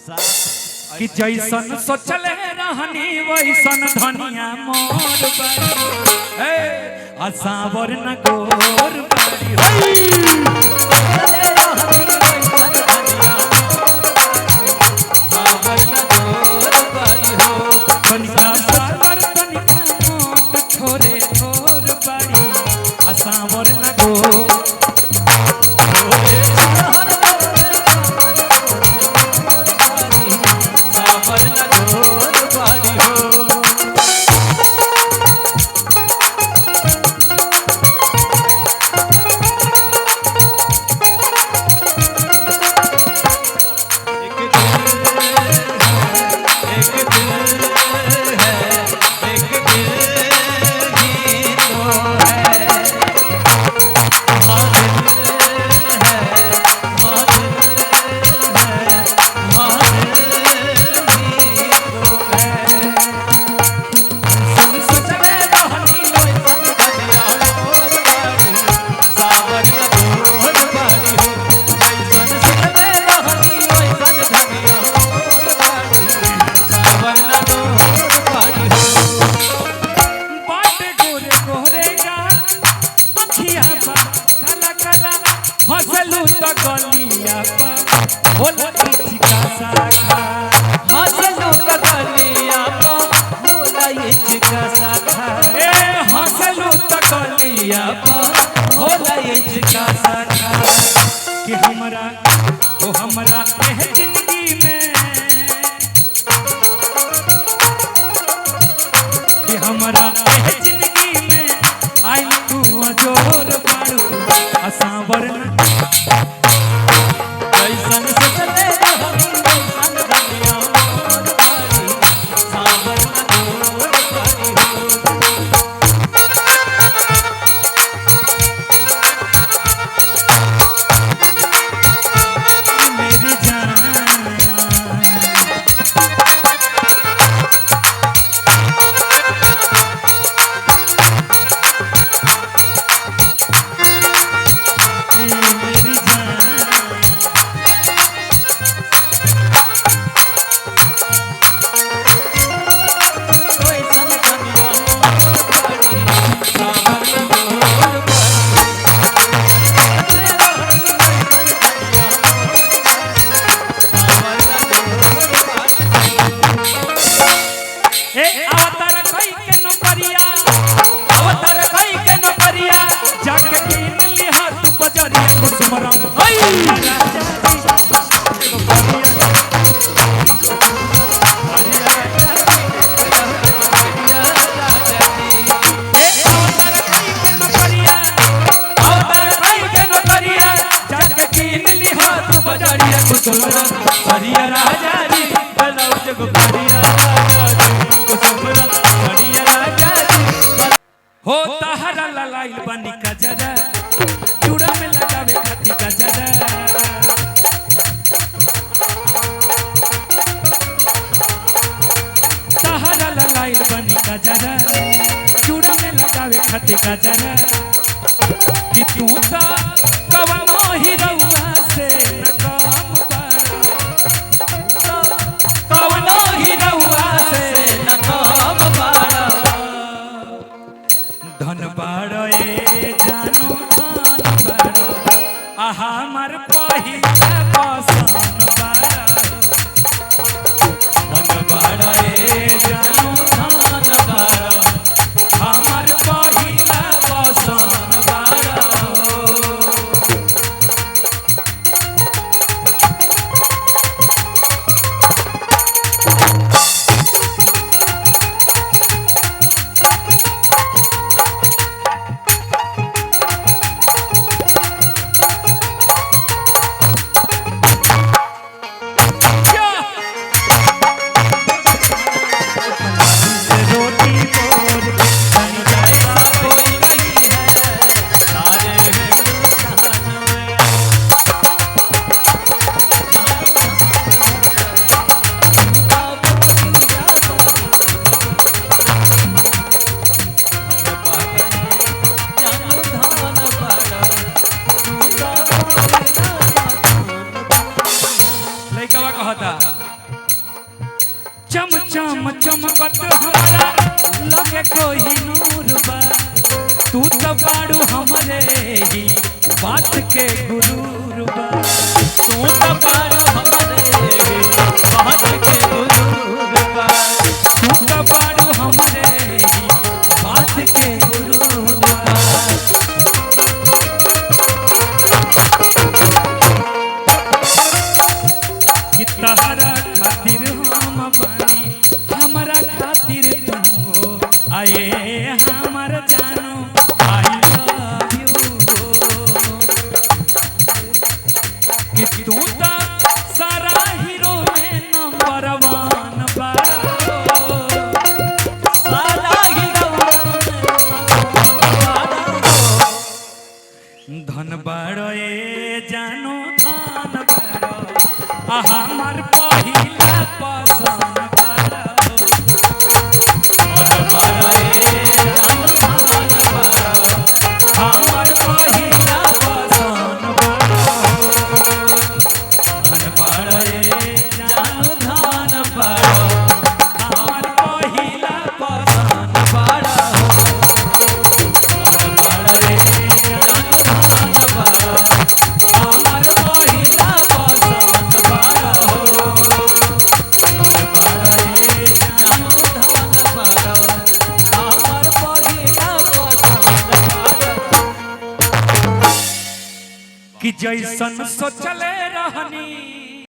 कि जैसन सोचले रहनी वैसन धनिया मोर बारी असावर न गोर बारी तनिका सागर तनिका मोट छोरे छोर बारी असावर न गोर हसलू तो गलिया पर होला चिका साखा हसलू तो गलिया पर होला चिका साखा ए हसलू तो गलिया पर होला चिका साखा कि हमरा एह जिंदगी में कि हमरा एह जिंदगी में आई तू अजोर बारू असावर कैसन सोचले रहनी वैसन धनिया मोर बारी सावर न गोर बारी मेरी जान हरिया राजा जी बलौज को हरिया राजा जी को सबरा हरिया राजा जी हो तहरा ललाइल बनी कजरा चूड़ा में लगावे खाती गजरा तहरा ललाइल बनी कजरा चूड़ा में लगावे खाती गजरा कि तू तो कवनो ही रउआ से न काम बारा कवनो ही रउआ से न काम बारा धन बारो ए जानो धन बारो आहा हमर पहिला पसन बारो धन बारो ए जानो धन बारो हमर पहिला पसन बारो चम चम चमकत हमारा लगे कोई नूर बा तू तो बाड़ू हमरे ही बात के गुरूर बा तू तो बाड़ू हमरे बात के गुरूर बा तू तो बाड़ू हमरे ही बात के गुरूर बा कि तहरा खातिर हम बनी हमारा खातिर तू आए हमर जानो आई लव यू कि तू तो सारा हीरो में नंबर 1 बारो सारा हीरो धन बारो ए जानो धन बारो हमार पहिला पसंद बारो मन बारे जान मान बारो हमार पहिला पसंद बारो मन बारे जान धान बारो हमार पहिला पसंद बारो मन बारे जान धान बारो हमार पहिला पसंद बारो मन बारे जान धान बारो हमर पहिला पसंद बारो कि जैसन सोचले रहनी